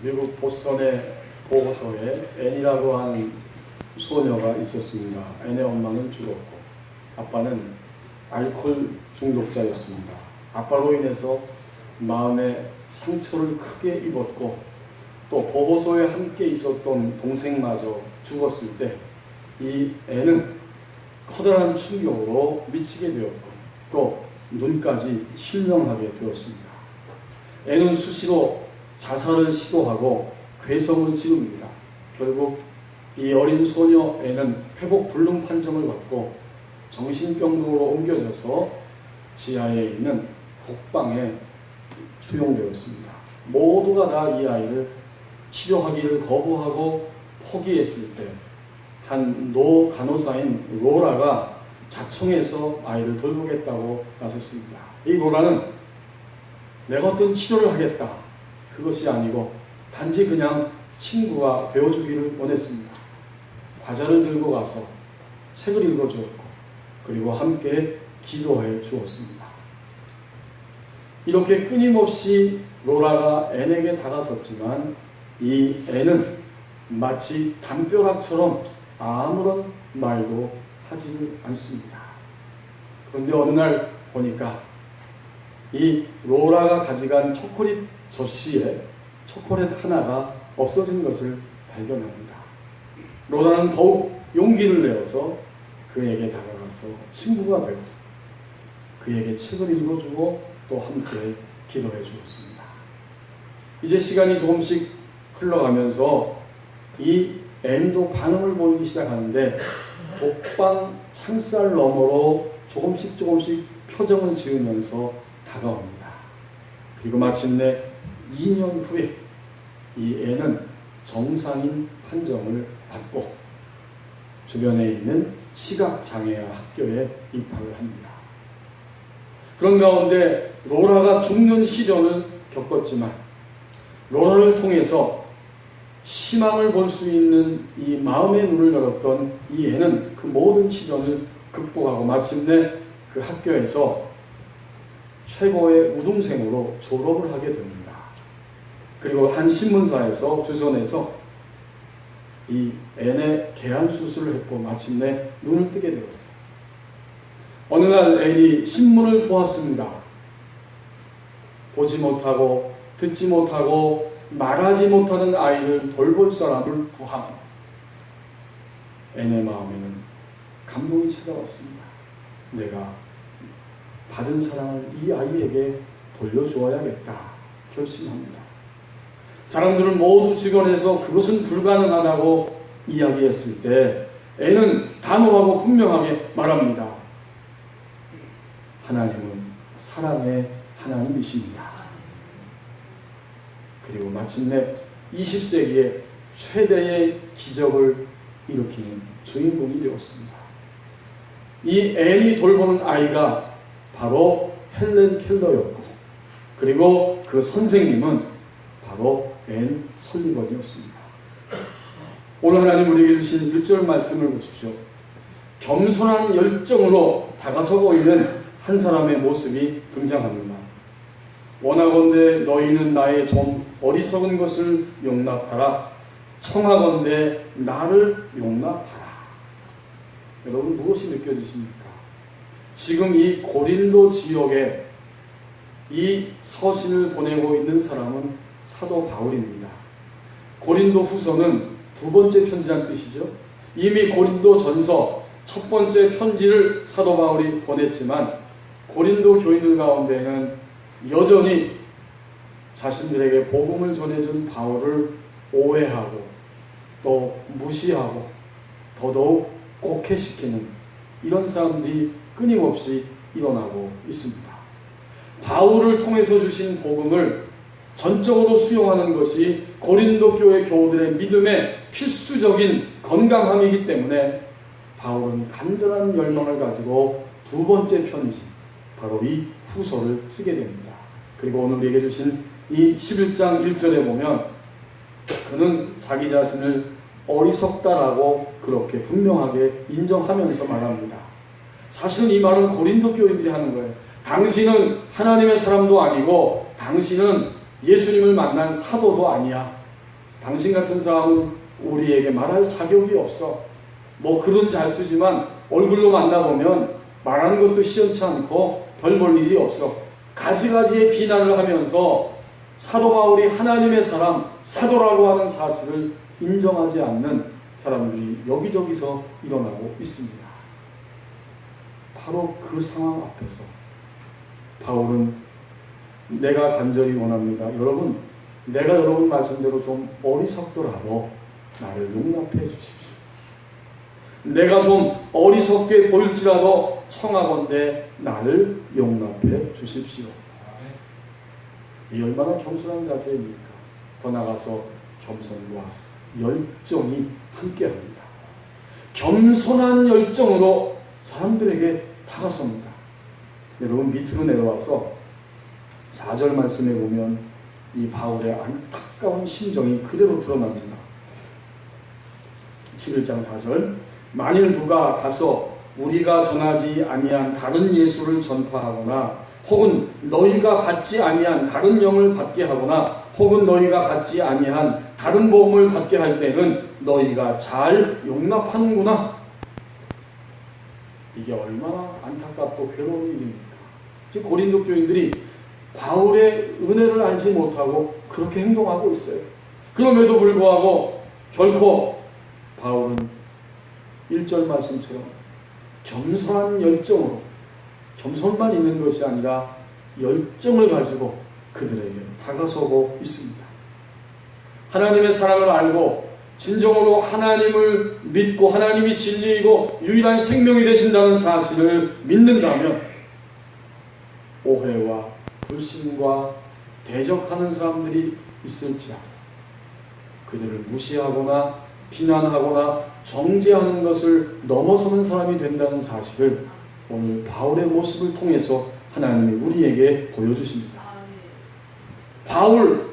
미국 보스턴의 보호소에 앤이라고 하는 소녀가 있었습니다. 앤의 엄마는 죽었고 아빠는 알코올 중독자였습니다. 아빠로 인해서 마음에 상처를 크게 입었고 또 보호소에 함께 있었던 동생마저 죽었을 때 이 앤은 커다란 충격으로 미치게 되었고 또 눈까지 실명하게 되었습니다. 앤은 수시로 자살을 시도하고 괴성을 지릅니다. 결국 이 어린 소녀 앤은 회복 불능 판정을 받고 정신병동으로 옮겨져서 지하에 있는 복방에 수용되었습니다. 모두가 다 이 아이를 치료하기를 거부하고 포기했을 때 한 노 간호사인 로라가 자청해서 아이를 돌보겠다고 나섰습니다. 이 로라는 내가 어떤 치료를 하겠다, 그것이 아니고 단지 그냥 친구가 되어주기를 원했습니다. 과자를 들고 가서 책을 읽어주었고 그리고 함께 기도해 주었습니다. 이렇게 끊임없이 로라가 앤에게 다가섰지만 이 앤은 마치 담벼락처럼 아무런 말도 하지를 않습니다. 그런데 어느 날 보니까 이 로라가 가져간 초콜릿 접시에 초콜릿 하나가 없어진 것을 발견합니다. 로라는 더욱 용기를 내어서 그에게 다가가서 친구가 되고 그에게 책을 읽어주고 또 함께 기도해 주었습니다. 이제 시간이 조금씩 흘러가면서 이 앤도 반응을 보이기 시작하는데 독방 창살 너머로 조금씩 표정을 지으면서 다가옵니다. 그리고 마침내 2년 후에 이 앤은 정상인 판정을 받고 주변에 있는 시각장애아 학교에 입학을 합니다. 그런 가운데 로라가 죽는 시련을 겪었지만 로라를 통해서 희망을 볼 수 있는 이 마음의 눈을 열었던 이 앤은 그 모든 시련을 극복하고 마침내 그 학교에서 최고의 우등생으로 졸업을 하게 됩니다. 그리고 한 신문사에서 주선해서 이 앤의 개안 수술을 했고 마침내 눈을 뜨게 되었어요. 어느 날 앤이 신문을 보았습니다. 보지 못하고 듣지 못하고 말하지 못하는 아이를 돌볼 사람을 구함. 앤의 마음에는 감동이 찾아왔습니다. 내가 받은 사랑을 이 아이에게 돌려주어야겠다 결심합니다. 사람들은 모두 주변에서 그것은 불가능하다고 이야기했을 때 앤은 단호하고 분명하게 말합니다. 하나님은 사랑의 하나님이십니다. 그리고 마침내 20세기의 최대의 기적을 일으키는 주인공이 되었습니다. 이 앤이 돌보는 아이가 바로 헬렌 켈러였고 그리고 그 선생님은 바로 앤 설리번이었습니다. 오늘 하나님 우리에게 주신 1절 말씀을 보십시오. 겸손한 열정으로 다가서고 있는 한 사람의 모습이 등장합니다. 원하건대 너희는 나의 좀 어리석은 것을 용납하라. 청하건대 나를 용납하라. 여러분 무엇이 느껴지십니까? 지금 이 고린도 지역에 이 서신을 보내고 있는 사람은 사도 바울입니다. 고린도 후서는 두 번째 편지란 뜻이죠. 이미 고린도 전서 첫 번째 편지를 사도 바울이 보냈지만 고린도 교인들 가운데는 여전히 자신들에게 복음을 전해준 바울을 오해하고 또 무시하고 더더욱 곡해시키는 이런 사람들이 끊임없이 일어나고 있습니다. 바울을 통해서 주신 복음을 전적으로 수용하는 것이 고린도 교회 교우들의 믿음의 필수적인 건강함이기 때문에 바울은 간절한 열망을 가지고 두 번째 편지, 바로 이 후서를 쓰게 됩니다. 그리고 오늘 우리에게 주신 이 11장 1절에 보면 그는 자기 자신을 어리석다라고 그렇게 분명하게 인정하면서 말합니다. 사실은 이 말은 고린도 교인들이 하는 거예요. 당신은 하나님의 사람도 아니고 당신은 예수님을 만난 사도도 아니야. 당신 같은 사람은 우리에게 말할 자격이 없어. 뭐 글은 잘 쓰지만 얼굴로 만나보면 말하는 것도 시원치 않고 별 볼 일이 없어. 가지가지의 비난을 하면서 사도 바울이 하나님의 사람, 사도라고 하는 사실을 인정하지 않는 사람들이 여기저기서 일어나고 있습니다. 바로 그 상황 앞에서 바울은 내가 간절히 원합니다. 여러분, 내가 여러분 말씀대로 좀 어리석더라도 나를 용납해 주십시오. 내가 좀 어리석게 보일지라도 청하건대 나를 용납해 주십시오. 이 얼마나 겸손한 자세입니까? 더 나아가서 겸손과 열정이 함께합니다. 겸손한 열정으로 사람들에게 다가섭니다. 여러분 밑으로 내려와서 4절 말씀에 보면 이 바울의 안타까운 심정이 그대로 드러납니다. 11장 4절 만일 누가 가서 우리가 전하지 아니한 다른 예수를 전파하거나 혹은 너희가 받지 아니한 다른 영을 받게 하거나 혹은 너희가 받지 아니한 다른 복음을 받게 할 때는 너희가 잘 용납하는구나. 이게 얼마나 안타깝고 괴로운 일입니까? 지금 고린도 교인들이 바울의 은혜를 알지 못하고 그렇게 행동하고 있어요. 그럼에도 불구하고 결코 바울은 1절 말씀처럼 겸손한 열정으로, 겸손만 있는 것이 아니라 열정을 가지고 그들에게 다가서고 있습니다. 하나님의 사랑을 알고 진정으로 하나님을 믿고 하나님이 진리이고 유일한 생명이 되신다는 사실을 믿는다면 오해와 불신과 대적하는 사람들이 있을지라도 그들을 무시하거나 비난하거나 정죄하는 것을 넘어서는 사람이 된다는 사실을 오늘 바울의 모습을 통해서 하나님이 우리에게 보여주십니다. 바울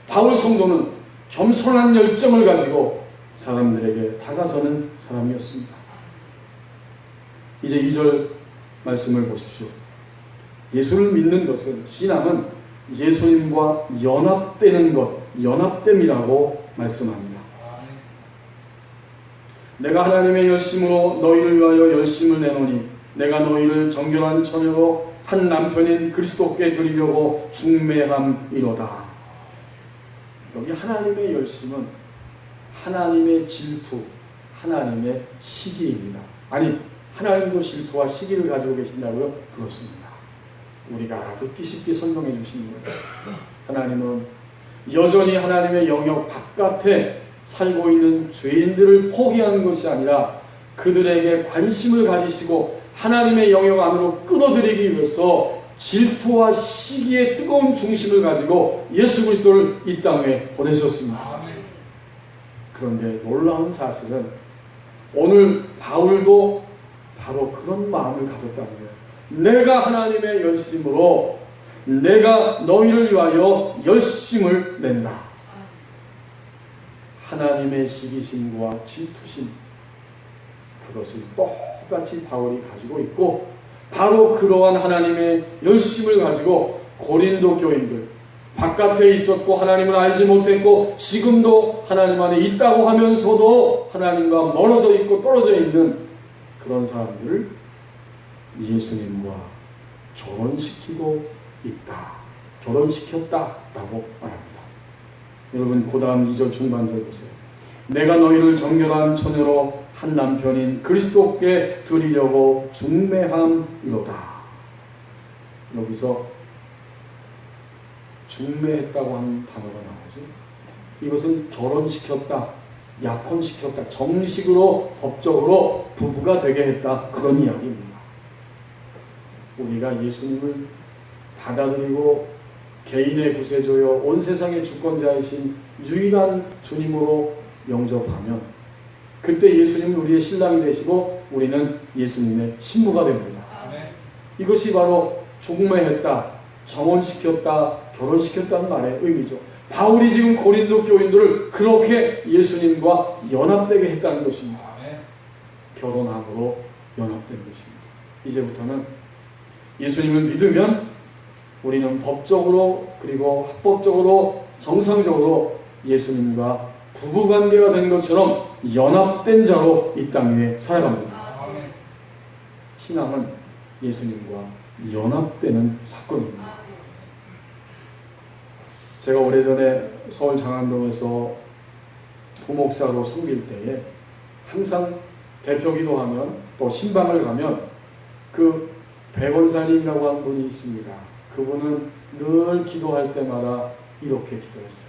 성도는 겸손한 열정을 가지고 사람들에게 다가서는 사람이었습니다. 이제 2절 말씀을 보십시오. 예수를 믿는 것은, 신앙은 예수님과 연합되는 것, 연합됨이라고 말씀합니다. 내가 하나님의 열심으로 너희를 위하여 열심을 내노니 내가 너희를 정결한 처녀로 한 남편인 그리스도께 드리려고 중매함이로다. 여기 하나님의 열심은 하나님의 질투, 하나님의 시기입니다. 아니, 하나님도 질투와 시기를 가지고 계신다고요? 그렇습니다. 우리가 알아듣기 쉽게 설명해 주시는 거예요. 하나님은 여전히 하나님의 영역 바깥에 살고 있는 죄인들을 포기하는 것이 아니라 그들에게 관심을 가지시고 하나님의 영역 안으로 끌어들이기 위해서 질투와 시기의 뜨거운 중심을 가지고 예수 그리스도를 이 땅에 보내셨습니다. 그런데 놀라운 사실은 오늘 바울도 바로 그런 마음을 가졌다는 거예요. 내가 하나님의 열심으로 내가 너희를 위하여 열심을 낸다. 하나님의 시기심과 질투심, 그것을 똑같이 바울이 가지고 있고 바로 그러한 하나님의 열심을 가지고 고린도 교인들, 바깥에 있었고 하나님을 알지 못했고 지금도 하나님 안에 있다고 하면서도 하나님과 멀어져 있고 떨어져 있는 그런 사람들을 예수님과 결혼시키고 있다, 결혼시켰다라고 말합니다. 여러분, 그 다음 2절 중반절 보세요. 내가 너희를 정결한 처녀로 한 남편인 그리스도께 드리려고 중매함이로다. 여기서 중매했다고 하는 단어가 나오죠. 이것은 결혼시켰다, 약혼시켰다, 정식으로 법적으로 부부가 되게 했다, 그런 이야기입니다. 우리가 예수님을 받아들이고 개인의 구세주여 온 세상의 주권자이신 유일한 주님으로 영접하면 그때 예수님은 우리의 신랑이 되시고 우리는 예수님의 신부가 됩니다. 이것이 바로 중매했다, 정혼시켰다, 결혼시켰다는 말의 의미죠. 바울이 지금 고린도 교인들을 그렇게 예수님과 연합되게 했다는 것입니다. 결혼함으로 연합된 것입니다. 이제부터는 예수님을 믿으면 우리는 법적으로 그리고 합법적으로 정상적으로 예수님과 부부관계가 된 것처럼 연합된 자로 이 땅 위에 살아갑니다. 신앙은 예수님과 연합되는 사건입니다. 제가 오래전에 서울 장안동에서 부목사로 섬길 때에 항상 대표기도 하면 또 신방을 가면 그 백원사님이라고 한 분이 있습니다. 그분은 늘 기도할 때마다 이렇게 기도했어요.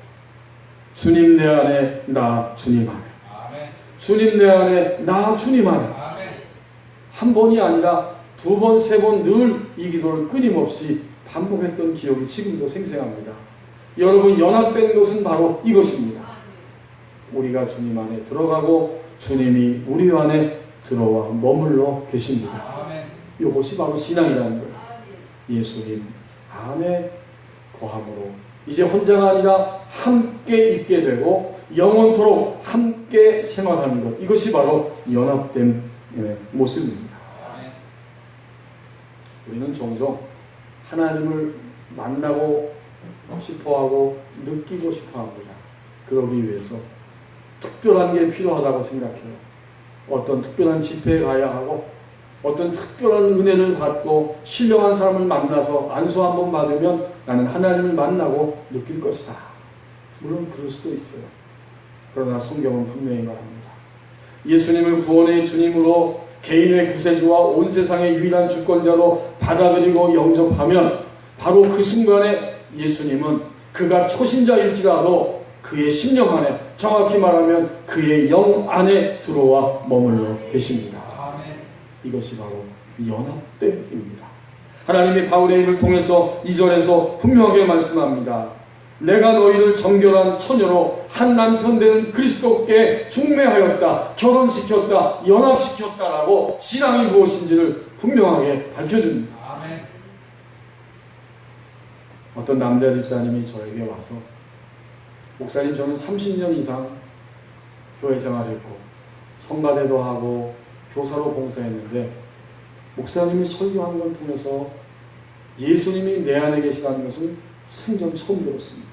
주님 내 안에 나 주님 안에. 아멘. 주님 내 안에 나 주님 안에. 아멘. 한 번이 아니라 두 번, 세 번 늘 이 기도를 끊임없이 반복했던 기억이 지금도 생생합니다. 여러분, 연합된 것은 바로 이것입니다. 우리가 주님 안에 들어가고 주님이 우리 안에 들어와 머물러 계십니다. 이것이 바로 신앙이라는 거예요. 예수님 안에 거함으로 이제 혼자가 아니라 함께 있게 되고 영원토록 함께 생활하는 것, 이것이 바로 연합된 모습입니다. 우리는 종종 하나님을 만나고 싶어하고 느끼고 싶어합니다. 그러기 위해서 특별한 게 필요하다고 생각해요. 어떤 특별한 집회에 가야 하고 어떤 특별한 은혜를 받고 신령한 사람을 만나서 안수 한번 받으면 나는 하나님을 만나고 느낄 것이다. 물론 그럴 수도 있어요. 그러나 성경은 분명히 말합니다. 예수님을 구원의 주님으로 개인의 구세주와 온 세상의 유일한 주권자로 받아들이고 영접하면 바로 그 순간에 예수님은 그가 초신자일지라도 그의 심령 안에, 정확히 말하면 그의 영 안에 들어와 머물러 계십니다. 이것이 바로 연합됨입니다. 하나님이 바울의 입을 통해서 2절에서 분명하게 말씀합니다. 내가 너희를 정결한 처녀로 한 남편 되는 그리스도께 중매하였다, 결혼시켰다, 연합시켰다라고 신앙이 무엇인지를 분명하게 밝혀줍니다. 아멘. 어떤 남자 집사님이 저에게 와서 목사님, 저는 30년 이상 교회 생활했고 성가대도 하고 교사로 봉사했는데 목사님이 설교하는 걸 통해서 예수님이 내 안에 계시다는 것은 생전 처음 들었습니다.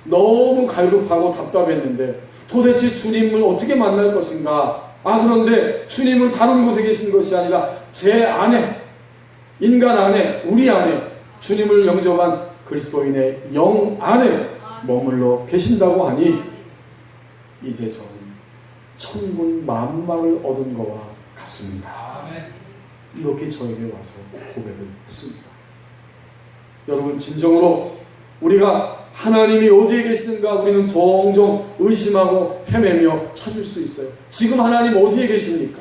너무 갈급하고 답답했는데 도대체 주님을 어떻게 만날 것인가? 그런데 주님은 다른 곳에 계신 것이 아니라 제 안에, 인간 안에, 우리 안에 주님을 영접한 그리스도인의 영 안에 머물러 계신다고 하니 이제 저는 천군 만마를 얻은 것과 같습니다. 이렇게 저에게 와서 고백을 했습니다. 여러분, 진정으로 우리가 하나님이 어디에 계시는가 우리는 종종 의심하고 헤매며 찾을 수 있어요. 지금 하나님 어디에 계십니까?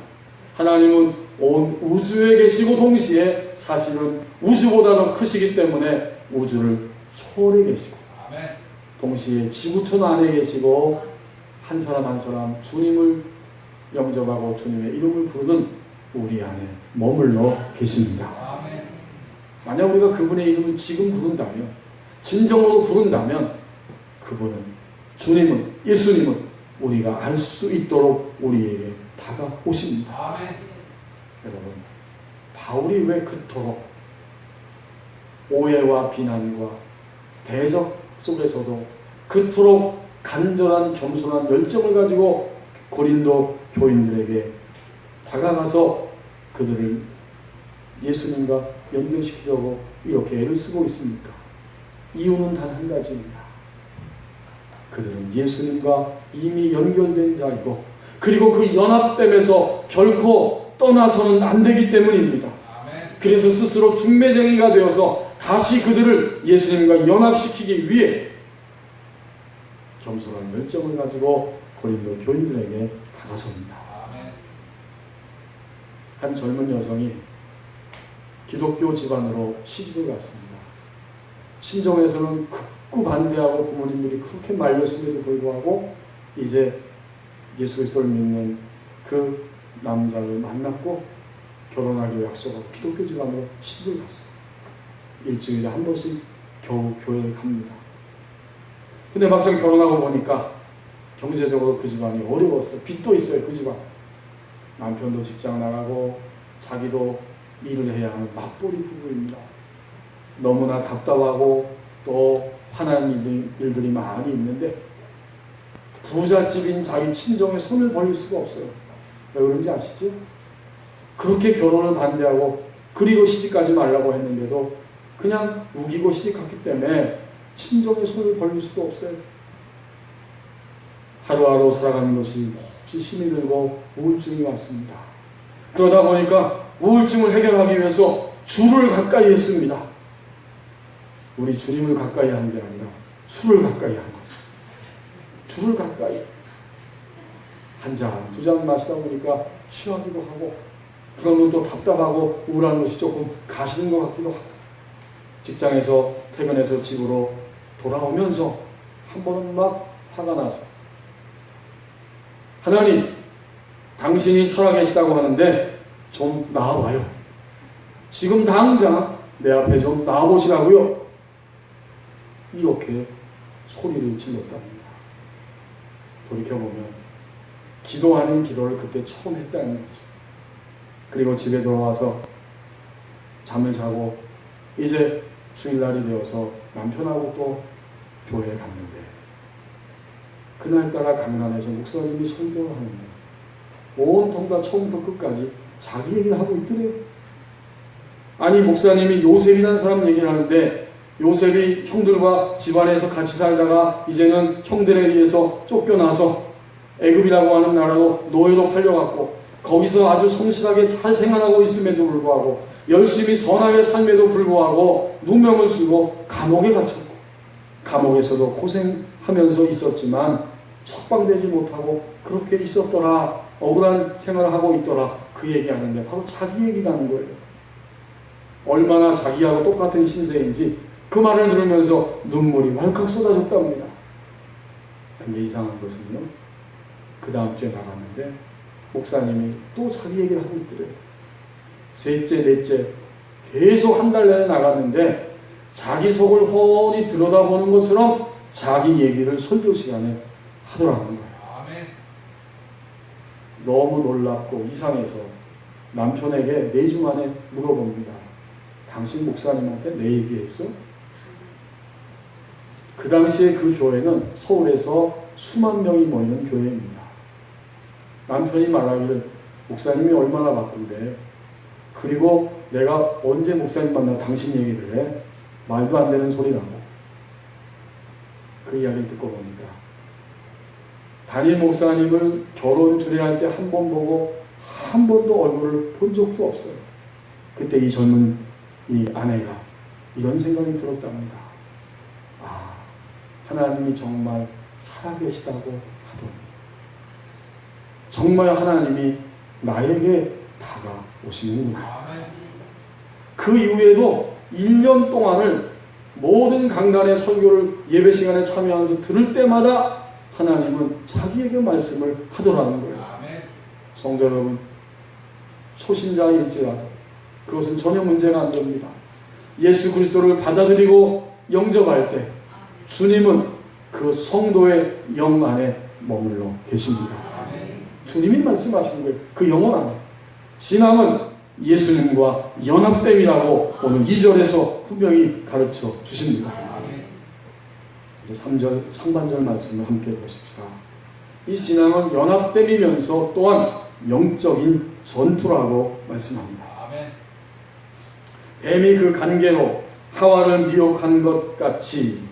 하나님은 온 우주에 계시고 동시에 사실은 우주보다 더 크시기 때문에 우주를 초월해 계시고 동시에 지구촌 안에 계시고 한 사람 한 사람 주님을 영접하고 주님의 이름을 부르는 우리 안에 머물러 계십니다. 만약 우리가 그분의 이름을 지금 부른다면, 진정으로 부른다면 그분은, 주님은, 예수님은 우리가 알 수 있도록 우리에게 다가오십니다. 여러분, 바울이 왜 그토록 오해와 비난과 대적 속에서도 그토록 간절한 겸손한 열정을 가지고 고린도 교인들에게 다가가서 그들을 예수님과 연결시키려고 이렇게 애를 쓰고 있습니까? 이유는 단 한 가지입니다. 그들은 예수님과 이미 연결된 자이고 그리고 그 연합됨에서 결코 떠나서는 안 되기 때문입니다. 그래서 스스로 중매쟁이가 되어서 다시 그들을 예수님과 연합시키기 위해 겸손한 열정을 가지고 고린도 교인들에게 다가섭니다. 한 젊은 여성이 기독교 집안으로 시집을 갔습니다. 친정에서는 극구 반대하고 부모님들이 그렇게 말렸음에도 불구하고 이제 예수 그리스도를 믿는 그 남자를 만났고 결혼하기로 약속하고 기독교 집안으로 시집을 갔어요. 일주일에 한 번씩 겨우 교회를 갑니다. 근데 막상 결혼하고 보니까 경제적으로 그 집안이 어려웠어요. 빚도 있어요, 그 집안. 남편도 직장 나가고 자기도 일을 해야 하는 맞벌이 부부입니다. 너무나 답답하고 또 화나는 일들이 많이 있는데 부잣집인 자기 친정에 손을 벌릴 수가 없어요. 왜 그런지 아시죠? 그렇게 결혼을 반대하고 그리고 시집가지 말라고 했는데도 그냥 우기고 시집갔기 때문에 친정에 손을 벌릴 수가 없어요. 하루하루 살아가는 것이 몹시 힘이 들고 우울증이 왔습니다. 그러다 보니까 우울증을 해결하기 위해서 주를 가까이 했습니다. 우리 주님을 가까이 하는 게 아니라 술을 가까이 하는 거예요. 주를 가까이. 한 잔, 두 잔 마시다 보니까 취하기도 하고, 그러면 또 답답하고 우울한 것이 조금 가시는 것 같기도 하고, 직장에서 퇴근해서 집으로 돌아오면서 한 번은 막 화가 나서, 하나님, 당신이 살아계시다고 하는데 좀 나와봐요. 지금 당장 내 앞에 좀 나와보시라고요. 이렇게 소리를 질렀답니다. 돌이켜보면 기도 아닌 기도를 그때 처음 했다는 거죠. 그리고 집에 돌아와서 잠을 자고 이제 주일날이 되어서 남편하고 또 교회에 갔는데, 그날따라 강단에서 목사님이 설교를 하는데 온통 다 처음부터 끝까지 자기 얘기를 하고 있더래요. 아니, 목사님이 요셉이라는 사람 얘기를 하는데, 요셉이 형들과 집안에서 같이 살다가 이제는 형들에 의해서 쫓겨나서 애굽이라고 하는 나라로 노예로 팔려갔고, 거기서 아주 성실하게 잘 생활하고 있음에도 불구하고, 열심히 선하게 삶에도 불구하고 누명을 쓰고 감옥에 갇혔고, 감옥에서도 고생하면서 있었지만 석방되지 못하고 그렇게 있었더라, 억울한 생활을 하고 있더라, 그 얘기하는데 바로 자기 얘기라는 거예요. 얼마나 자기하고 똑같은 신세인지 그 말을 들으면서 눈물이 왈칵 쏟아졌답니다. 근데 이상한 것은요, 그 다음 주에 나갔는데 목사님이 또 자기 얘기를 하고 있더래요. 셋째, 넷째 계속 한 달 내내 나갔는데 자기 속을 훤히 들여다보는 것처럼 자기 얘기를 설교 시간에 하더라는 거예요. 아멘. 너무 놀랍고 이상해서 남편에게 4주 만에 물어봅니다. 당신 목사님한테 내 얘기했어? 그 당시에 그 교회는 서울에서 수만 명이 모이는 교회입니다. 남편이 말하기를 목사님이 얼마나 바쁜데, 그리고 내가 언제 목사님 만나 당신 얘기를 해? 말도 안 되는 소리라고. 그 이야기를 듣고 보니까 담임 목사님을 결혼 주례할 때 한 번 보고 한 번도 얼굴을 본 적도 없어요. 그때 이 젊은 이 아내가 이런 생각이 들었답니다. 아, 하나님이 정말 살아계시다고 하더니 정말 하나님이 나에게 다가오시는구나. 그 이후에도 1년 동안을 모든 강단의 설교를 예배 시간에 참여하면서 들을 때마다 하나님은 자기에게 말씀을 하더라는 거예요. 성도 여러분, 초신자일지라도 그것은 전혀 문제가 안 됩니다. 예수 그리스도를 받아들이고 영접할 때 주님은 그 성도의 영 안에 머물러 계십니다. 주님이 말씀하시는 거예요. 그 영혼 안에. 신앙은 예수님과 연합됨이라고 오늘 2절에서 분명히 가르쳐 주십니다. 이제 3절 상반절 말씀을 함께 보십시다. 이 신앙은 연합됨이면서 또한 영적인 전투라고 말씀합니다. 뱀이 그 간계로 하와를 미혹한 것 같이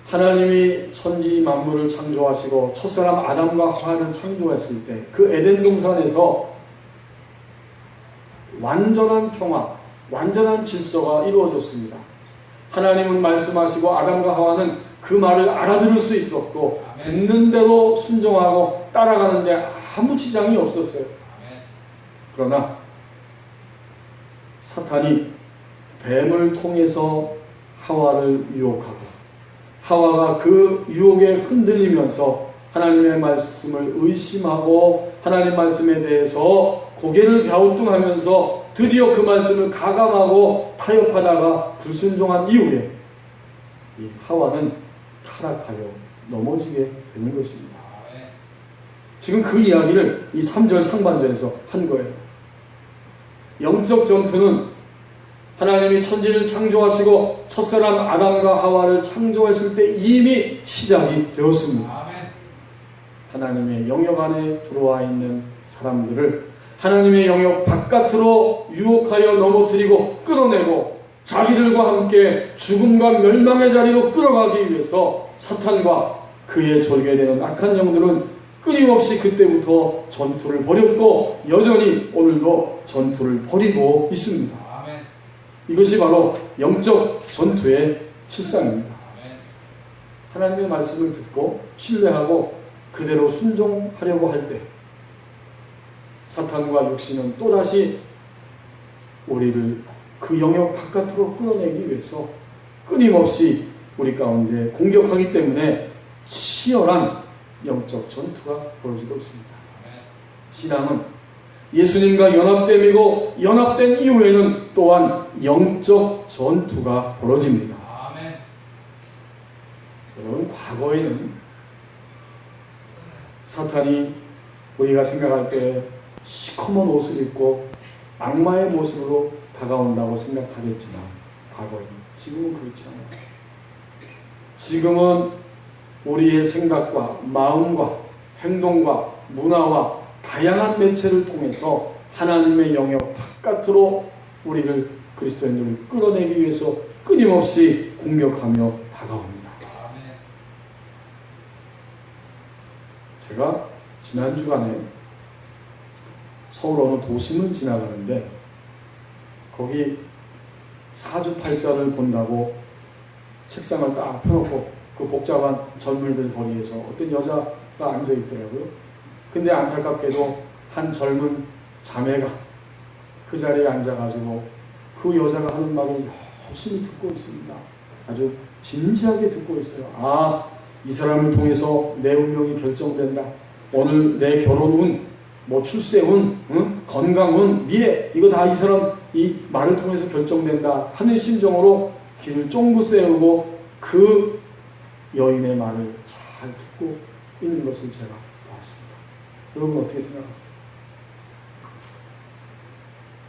하나님이 천지 만물을 창조하시고 첫사람 아담과 하와를 창조했을 때 그 에덴 동산에서 완전한 평화, 완전한 질서가 이루어졌습니다. 하나님은 말씀하시고 아담과 하와는 그 말을 알아들을 수 있었고 듣는 대로 순종하고 따라가는데 아무 지장이 없었어요. 그러나 사탄이 뱀을 통해서 하와를 유혹하고 하와가 그 유혹에 흔들리면서 하나님의 말씀을 의심하고 하나님 말씀에 대해서 고개를 갸우뚱하면서 드디어 그 말씀을 가감하고 타협하다가 불순종한 이후에 이 하와는 타락하여 넘어지게 되는 것입니다. 지금 그 이야기를 이 3절 상반절에서 한 거예요. 영적 전투는 하나님이 천지를 창조하시고 첫사람 아담과 하와를 창조했을 때 이미 시작이 되었습니다. 하나님의 영역 안에 들어와 있는 사람들을 하나님의 영역 바깥으로 유혹하여 넘어뜨리고 끌어내고 자기들과 함께 죽음과 멸망의 자리로 끌어가기 위해서 사탄과 그의 졸게 되는 악한 영들은 끊임없이 그때부터 전투를 벌였고 여전히 오늘도 전투를 벌이고 있습니다. 이것이 바로 영적 전투의 실상입니다. 하나님의 말씀을 듣고 신뢰하고 그대로 순종하려고 할 때 사탄과 육신은 또다시 우리를 그 영역 바깥으로 끌어내기 위해서 끊임없이 우리 가운데 공격하기 때문에 치열한 영적 전투가 벌어지고 있습니다. 신앙은 예수님과 연합됨이고 연합된 이후에는 또한 영적 전투가 벌어집니다. 여러분, 과거에는 사탄이 우리가 생각할 때 시커먼 옷을 입고 악마의 모습으로 다가온다고 생각하겠지만 과거에는, 지금은 그렇지 않아요. 지금은 우리의 생각과 마음과 행동과 문화와 다양한 매체를 통해서 하나님의 영역 바깥으로 우리를 그리스도인들을 끌어내기 위해서 끊임없이 공격하며 다가옵니다. 제가 지난 주간에 서울 어느 도심을 지나가는데 거기 사주팔자를 본다고 책상을 딱 펴놓고 그 복잡한 젊은이들 거리에서 어떤 여자가 앉아있더라고요. 근데 안타깝게도 한 젊은 자매가 그 자리에 앉아가지고 그 여자가 하는 말을 열심히 듣고 있습니다. 아주 진지하게 듣고 있어요. 아, 이 사람을 통해서 내 운명이 결정된다. 오늘 내 결혼운, 뭐 출세운, 건강운, 미래, 이거 다 이 사람 이 말을 통해서 결정된다 하는 심정으로 귀를 쫑긋 세우고 그 여인의 말을 잘 듣고 있는 것을 제가 보았습니다. 여러분 어떻게 생각하세요?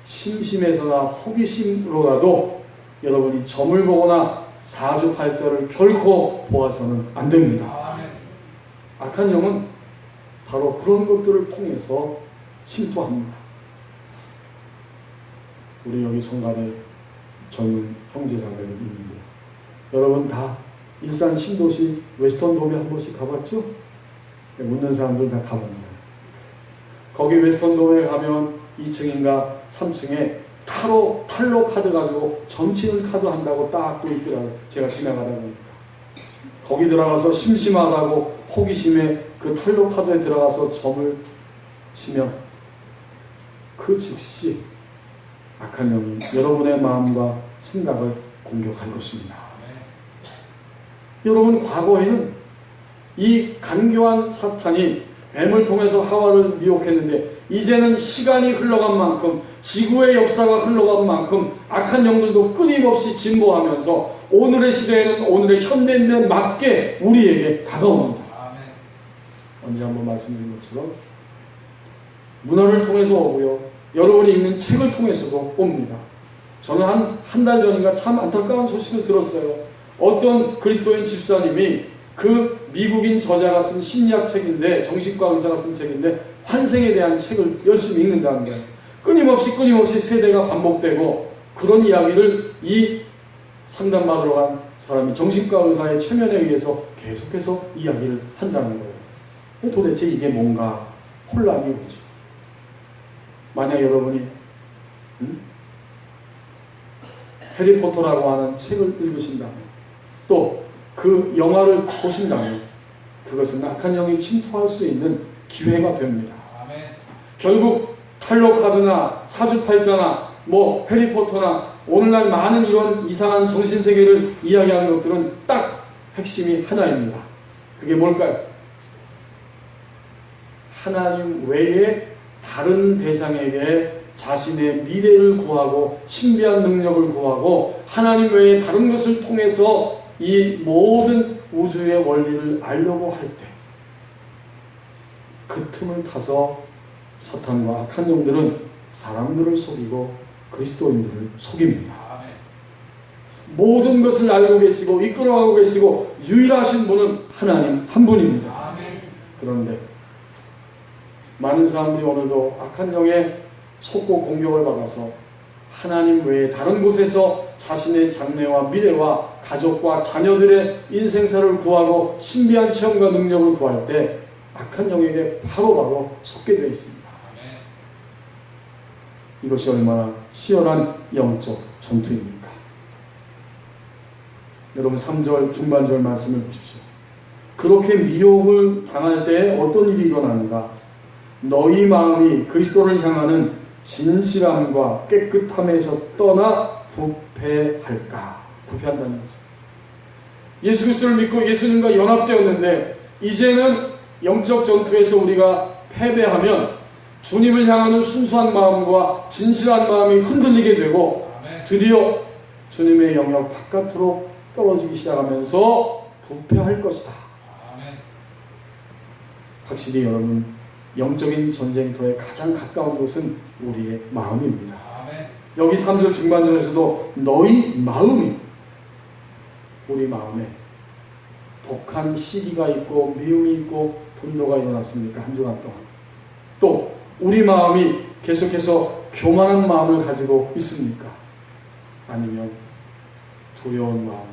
심심해서나 호기심으로라도 여러분이 점을 보거나 사주팔자를 결코 보아서는 안 됩니다. 악한 영은 바로 그런 것들을 통해서 침투합니다. 우리 여기 송가에 젊은 형제자매들이 있는데 여러분 다 일산 신도시 웨스턴돔에 한 번씩 가봤죠? 묻는 사람들 다 가본 거예요. 거기 웨스턴돔에 가면 2층인가 3층에 탈로 카드 가지고 점치는 카드 한다고 딱 또 있더라고요. 제가 지나가다 보니까. 거기 들어가서 심심하다고 호기심에 그 탈로 카드에 들어가서 점을 치면 그 즉시 악한 영이 여러분의 마음과 생각을 공격할 것입니다. 여러분, 과거에는 이 간교한 사탄이 뱀을 통해서 하와를 미혹했는데 이제는 시간이 흘러간 만큼, 지구의 역사가 흘러간 만큼 악한 영들도 끊임없이 진보하면서 오늘의 시대에는 오늘의 현대인들에 맞게 우리에게 다가옵니다. 언제 한번 말씀드린 것처럼 문화를 통해서 오고요, 여러분이 읽는 책을 통해서도 옵니다. 저는 한 달 전인가 참 안타까운 소식을 들었어요. 어떤 그리스도인 집사님이 그 미국인 저자가 쓴 심리학 책인데, 정신과 의사가 쓴 책인데 환생에 대한 책을 열심히 읽는다는 거예요. 끊임없이 세대가 반복되고 그런 이야기를 이 상담받으러 간 사람이 정신과 의사의 체면에 의해서 계속해서 이야기를 한다는 거예요. 도대체 이게 뭔가 혼란이 오죠. 만약 여러분이 해리포터라고 하는 책을 읽으신다면, 또 그 영화를 보신다면 그것은 악한 영이 침투할 수 있는 기회가 됩니다. 결국 탈로 카드나 사주팔자나 뭐 해리포터나 오늘날 많은 이런 이상한 정신세계를 이야기하는 것들은 딱 핵심이 하나입니다. 그게 뭘까요? 하나님 외에 다른 대상에게 자신의 미래를 구하고 신비한 능력을 구하고 하나님 외에 다른 것을 통해서 이 모든 우주의 원리를 알려고 할 때 그 틈을 타서 사탄과 악한 영들은 사람들을 속이고 그리스도인들을 속입니다. 모든 것을 알고 계시고 이끌어가고 계시고 유일하신 분은 하나님 한 분입니다. 그런데 많은 사람들이 오늘도 악한 영에 속고 공격을 받아서 하나님 외에 다른 곳에서 자신의 장래와 미래와 가족과 자녀들의 인생사를 구하고 신비한 체험과 능력을 구할 때 악한 영에게 바로바로 속게 되어 있습니다. 이것이 얼마나 치열한 영적 전투입니까? 여러분 3절 중반절 말씀을 보십시오. 그렇게 미혹을 당할 때 어떤 일이 일어나는가? 너희 마음이 그리스도를 향하는 진실함과 깨끗함에서 떠나 부패할까? 부패한다는 거죠. 예수 그리스도를 믿고 예수님과 연합되었는데 이제는 영적 전투에서 우리가 패배하면 주님을 향하는 순수한 마음과 진실한 마음이 흔들리게 되고 드디어 주님의 영역 바깥으로 떨어지기 시작하면서 부패할 것이다. 확실히 여러분 영적인 전쟁터에 가장 가까운 곳은 우리의 마음입니다. 여기 3절 중반절에서도 너희 마음이 우리 마음에 독한 시기가 있고 미움이 있고 분노가 일어났습니까? 한 주간 동안. 또 우리 마음이 계속해서 교만한 마음을 가지고 있습니까? 아니면 두려운 마음,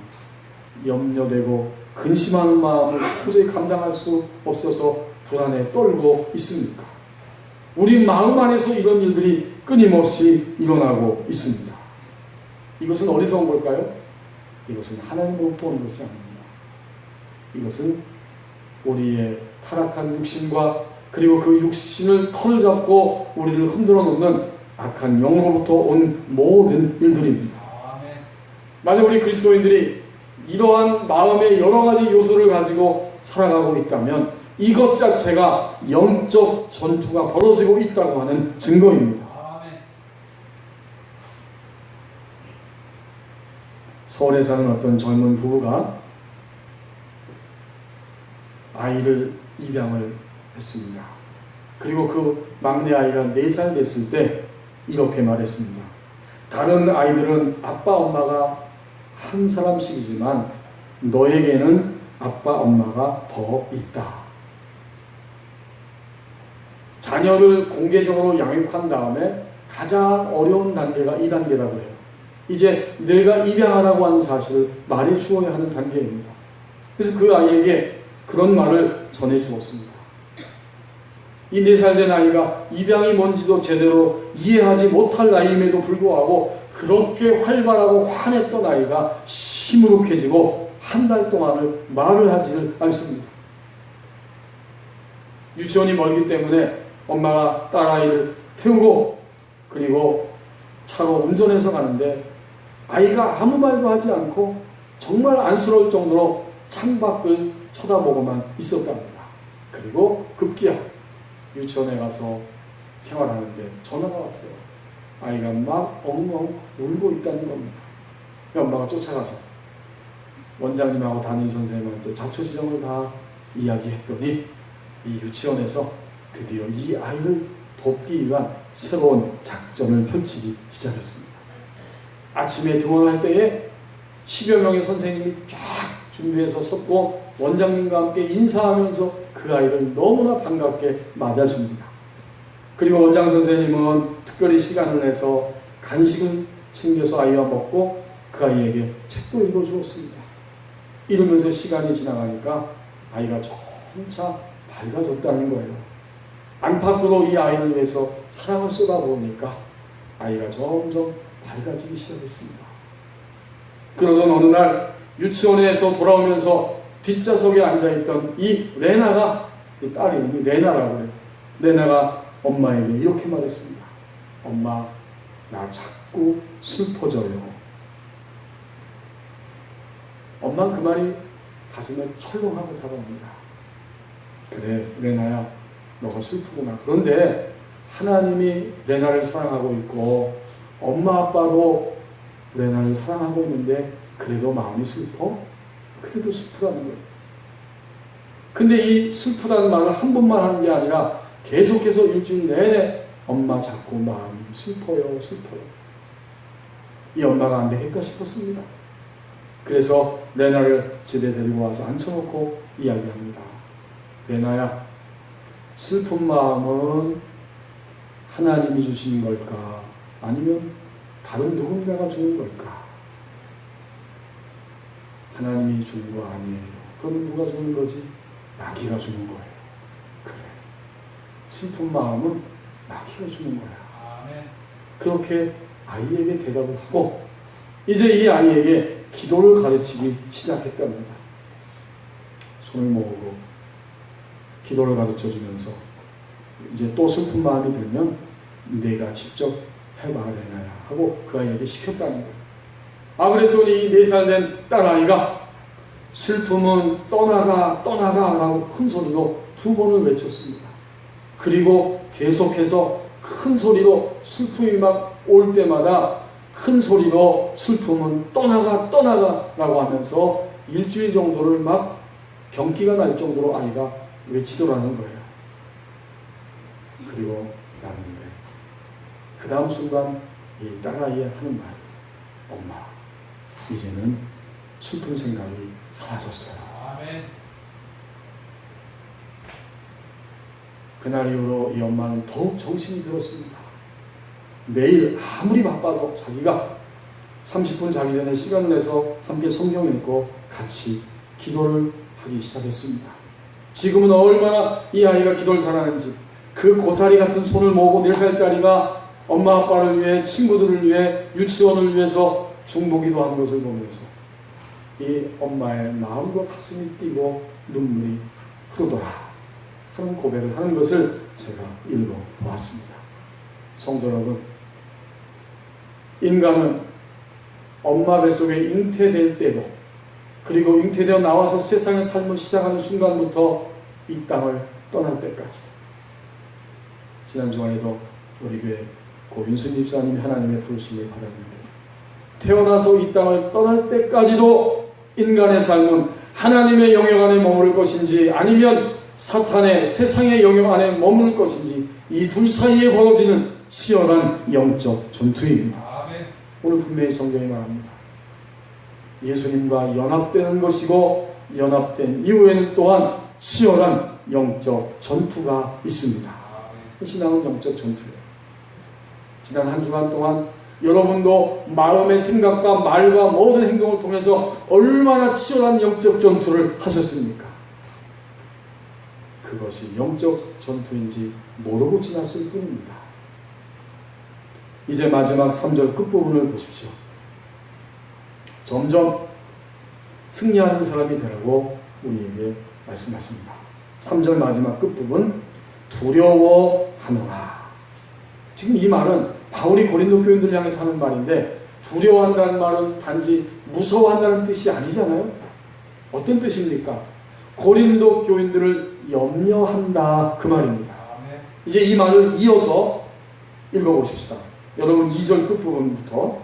염려되고 근심하는 마음을 도저히 감당할 수 없어서 불안에 떨고 있습니까? 우리 마음 안에서 이런 일들이 끊임없이 일어나고 있습니다. 이것은 어디서 온 걸까요? 이것은 하나님으로부터 온 것이 아닙니다. 이것은 우리의 타락한 육신과 그리고 그 육신을 털 잡고 우리를 흔들어 놓는 악한 영으로부터 온 모든 일들입니다. 만약 우리 그리스도인들이 이러한 마음의 여러 가지 요소를 가지고 살아가고 있다면 이것 자체가 영적 전투가 벌어지고 있다고 하는 증거입니다. 서울에 사는 어떤 젊은 부부가 아이를 입양을 했습니다. 그리고 그 막내 아이가 4살 됐을 때 이렇게 말했습니다. 다른 아이들은 아빠 엄마가 한 사람씩이지만 너에게는 아빠 엄마가 더 있다. 자녀를 공개적으로 양육한 다음에 가장 어려운 단계가 이 단계라고 해요. 이제 내가 입양하라고 하는 사실을 말해 주어야 하는 단계입니다. 그래서 그 아이에게 그런 말을 전해 주었습니다. 이 4살 된 아이가 입양이 뭔지도 제대로 이해하지 못할 나이임에도 불구하고 그렇게 활발하고 환했던 아이가 시무룩해지고 한 달 동안을 말을 하지를 않습니다. 유치원이 멀기 때문에 엄마가 딸아이를 태우고 그리고 차로 운전해서 가는데 아이가 아무 말도 하지 않고 정말 안쓰러울 정도로 창밖을 쳐다보고만 있었답니다. 그리고 급기야 유치원에 가서 생활하는데 전화가 왔어요. 아이가 막 엉엉 울고 있다는 겁니다. 엄마가 쫓아가서 원장님하고 담임 선생님한테 자초지종을 다 이야기했더니 이 유치원에서 드디어 이 아이를 돕기 위한 새로운 작전을 펼치기 시작했습니다. 아침에 등원할 때에 10여 명의 선생님이 쫙 준비해서 섰고 원장님과 함께 인사하면서 그 아이를 너무나 반갑게 맞아줍니다. 그리고 원장 선생님은 특별히 시간을 내서 간식을 챙겨서 아이와 먹고 그 아이에게 책도 읽어주었습니다. 이러면서 시간이 지나가니까 아이가 점차 밝아졌다는 거예요. 안팎으로 이 아이를 위해서 사랑을 쏟아부으니까 아이가 점점 밝아지기 시작했습니다. 그러던 어느 날 유치원에서 돌아오면서 뒷좌석에 앉아있던 이 레나가, 이 딸 이름이 레나라고 해요. 레나가 엄마에게 이렇게 말했습니다. 엄마, 나 자꾸 슬퍼져요. 엄마는 그 말이 가슴에 철렁하고 다가옵니다. 그래, 레나야, 너가 슬프구나. 그런데 하나님이 레나를 사랑하고 있고 엄마 아빠도 레나를 사랑하고 있는데 그래도 마음이 슬퍼? 그래도 슬프다는 거예요. 근데 이 슬프다는 말을 한 번만 하는 게 아니라 계속해서 일주일 내내 엄마 자꾸 마음이 슬퍼요, 슬퍼요. 이 엄마가 안 되겠다 싶었습니다. 그래서 레나를 집에 데리고 와서 앉혀놓고 이야기합니다. 레나야, 슬픈 마음은 하나님이 주신 걸까? 아니면 다른 누군가가 주는 걸까? 하나님이 주는 거 아니에요. 그럼 누가 주는 거지? 마귀가 주는 거예요. 그래. 슬픈 마음은 마귀가 주는 거야. 아멘. 그렇게 아이에게 대답을 하고 이제 이 아이에게 기도를 가르치기 시작했답니다. 손을 모으고 기도를 가르쳐주면서 이제 또 슬픈 마음이 들면 내가 직접 해봐 레나야 하고 그 아이에게 시켰다는 거예요. 그랬더니 이 4살 된 딸아이가 슬픔은 떠나가 떠나가 라고 큰 소리로 2번을 외쳤습니다. 그리고 계속해서 큰 소리로 슬픔이 막 올 때마다 큰 소리로 슬픔은 떠나가 떠나가 라고 하면서 일주일 정도를 막 경기가 날 정도로 아이가 외치더라는 거예요. 그리고 나는데 그 다음 순간 이 딸아이의 하는 말, 엄마 이제는 슬픈 생각이 사라졌어요. 아멘. 그날 이후로 이 엄마는 더욱 정신이 들었습니다. 매일 아무리 바빠도 자기가 30분 자기 전에 시간을 내서 함께 성경 읽고 같이 기도를 하기 시작했습니다. 지금은 얼마나 이 아이가 기도를 잘하는지 그 고사리 같은 손을 모으고 4살짜리가 엄마 아빠를 위해 친구들을 위해 유치원을 위해서 중보기도 하는 것을 보면서 이 엄마의 마음과 가슴이 뛰고 눈물이 흐르더라 하는 고백을 하는 것을 제가 읽어보았습니다. 성도 여러분, 인간은 엄마 뱃속에 잉태될 때도 그리고 잉태되어 나와서 세상의 삶을 시작하는 순간부터 이 땅을 떠날 때까지도 지난 주간에도 우리 교회 고윤순 집사님이 하나님의 부르심을 받았는데 태어나서 이 땅을 떠날 때까지도 인간의 삶은 하나님의 영역 안에 머무를 것인지 아니면 사탄의 세상의 영역 안에 머무를 것인지 이 둘 사이에 벌어지는 치열한 영적 전투입니다. 아멘. 오늘 분명히 성경이 말합니다. 예수님과 연합되는 것이고 연합된 이후에는 또한 치열한 영적 전투가 있습니다. 신앙은 영적 전투예요. 지난 한 주간 동안 여러분도 마음의 생각과 말과 모든 행동을 통해서 얼마나 치열한 영적 전투를 하셨습니까? 그것이 영적 전투인지 모르고 지났을 뿐입니다. 이제 마지막 3절 끝부분을 보십시오. 점점 승리하는 사람이 되라고 우리에게 말씀하십니다. 3절 마지막 끝부분, 두려워하노라. 지금 이 말은 바울이 고린도 교인들을 향해서 하는 말인데 두려워한다는 말은 단지 무서워한다는 뜻이 아니잖아요. 어떤 뜻입니까? 고린도 교인들을 염려한다 그 말입니다. 이제 이 말을 이어서 읽어보십시다. 여러분 2절 끝부분부터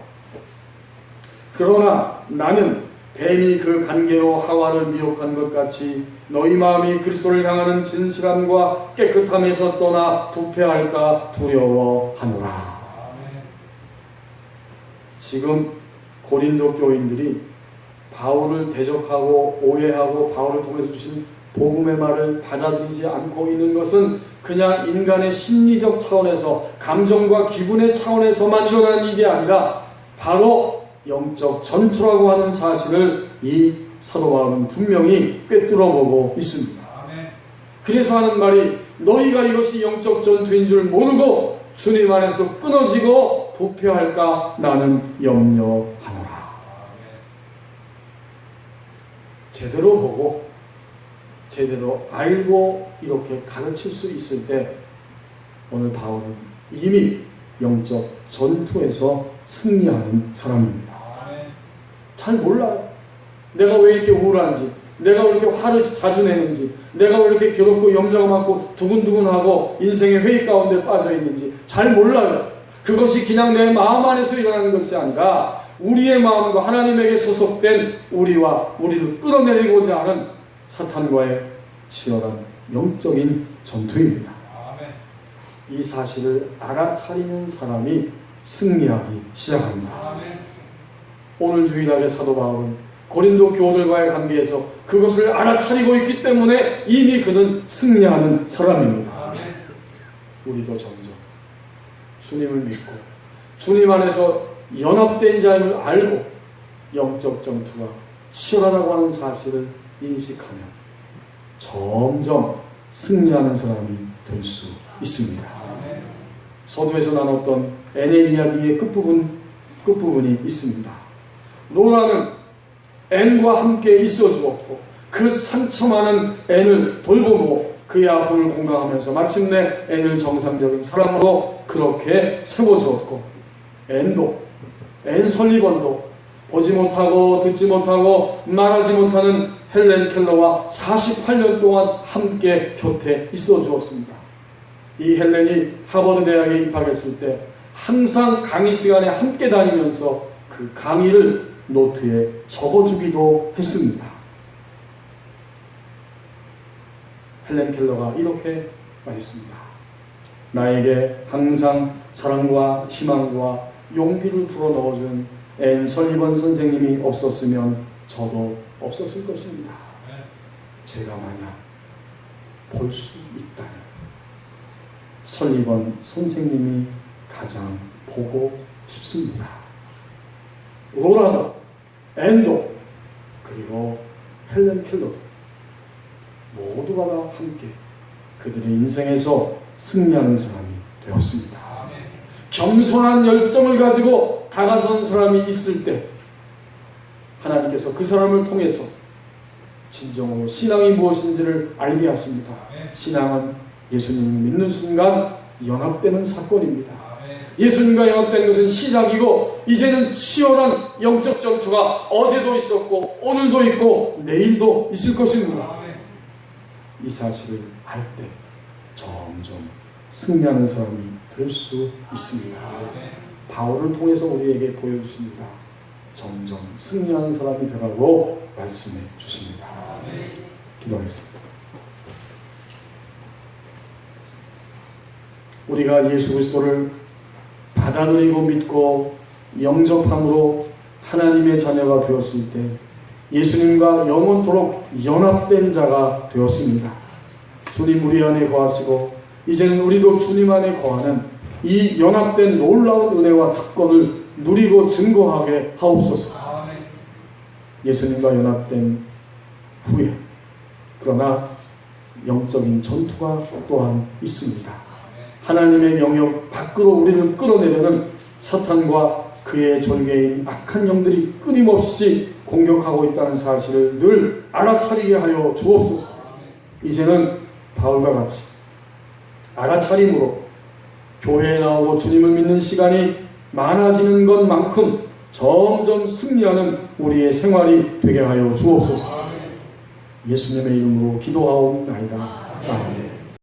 그러나 나는 뱀이 그 간계로 하와를 미혹한 것 같이 너희 마음이 그리스도를 향하는 진실함과 깨끗함에서 떠나 부패할까 두려워하노라. 지금 고린도 교인들이 바울을 대적하고 오해하고 바울을 통해서 주신 복음의 말을 받아들이지 않고 있는 것은 그냥 인간의 심리적 차원에서 감정과 기분의 차원에서만 일어나는 일이 아니라 바로 영적 전투라고 하는 사실을 이 사도 바울은 분명히 꿰뚫어보고 있습니다. 그래서 하는 말이 너희가 이것이 영적 전투인 줄 모르고 주님 안에서 끊어지고 부패할까 나는 염려하노라. 제대로 보고 제대로 알고 이렇게 가르칠 수 있을 때 오늘 바울은 이미 영적 전투에서 승리하는 사람입니다. 잘 몰라요. 내가 왜 이렇게 우울한지, 내가 왜 이렇게 화를 자주 내는지, 내가 왜 이렇게 괴롭고 염려가 많고 두근두근하고 인생의 회의 가운데 빠져 있는지 잘 몰라요. 그것이 그냥 내 마음 안에서 일어나는 것이 아니라 우리의 마음과 하나님에게 소속된 우리와 우리를 끌어내리고자 하는 사탄과의 치열한 영적인 전투입니다. 이 사실을 알아차리는 사람이 승리하기 시작합니다. 오늘 유일하게 사도 바울은 고린도 교우들과의 관계에서 그것을 알아차리고 있기 때문에 이미 그는 승리하는 사람입니다. 우리도 점점 주님을 믿고 주님 안에서 연합된 자임을 알고 영적 전투가 치열하다고 하는 사실을 인식하면 점점 승리하는 사람이 될 수 있습니다. 서두에서 나눴던 N의 이야기의 끝부분이 있습니다. 노라는 N과 함께 있어 주었고 그 상처 많은 N을 돌보고 그의 아픔을 공감하면서 마침내 N을 정상적인 사람으로 그렇게 세워주었고 N 설리번도 보지 못하고 듣지 못하고 말하지 못하는 헬렌 켈러와 48년 동안 함께 곁에 있어 주었습니다. 이 헬렌이 하버드 대학에 입학했을 때 항상 강의 시간에 함께 다니면서 그 강의를 노트에 적어주기도 했습니다. 헬렌 켈러가 이렇게 말했습니다. 나에게 항상 사랑과 희망과 용기를 불어넣어준 앤 설리번 선생님이 없었으면 저도 없었을 것입니다. 제가 만약 볼 수 있다면 설리번 선생님이 가장 보고 싶습니다. 로라도, 앤도, 그리고 헬렌 켈러도 모두가 다 함께 그들의 인생에서 승리하는 사람이 되었습니다. 겸손한 열정을 가지고 다가선 사람이 있을 때 하나님께서 그 사람을 통해서 진정으로 신앙이 무엇인지를 알게 하십니다. 신앙은 예수님을 믿는 순간 연합되는 사건입니다. 예수님과 연합된 것은 시작이고 이제는 치열한 영적 전투가 어제도 있었고 오늘도 있고 내일도 있을 것입니다. 이 사실을 알 때 점점 승리하는 사람이 될 수 있습니다. 바울을 통해서 우리에게 보여주십니다. 점점 승리하는 사람이 되라고 말씀해 주십니다. 기도하겠습니다. 우리가 예수 그리스도를 받아들이고 믿고 영접함으로 하나님의 자녀가 되었을 때 예수님과 영원토록 연합된 자가 되었습니다. 주님 우리 안에 거하시고 이제는 우리도 주님 안에 거하는 이 연합된 놀라운 은혜와 특권을 누리고 증거하게 하옵소서. 예수님과 연합된 후에 그러나 영적인 전투가 또한 있습니다. 하나님의 영역 밖으로 우리를 끌어내려는 사탄과 그의 졸개인 악한 영들이 끊임없이 공격하고 있다는 사실을 늘 알아차리게 하여 주옵소서. 이제는 바울과 같이 알아차림으로 교회에 나오고 주님을 믿는 시간이 많아지는 것만큼 점점 승리하는 우리의 생활이 되게 하여 주옵소서. 예수님의 이름으로 기도하옵나이다. 아멘.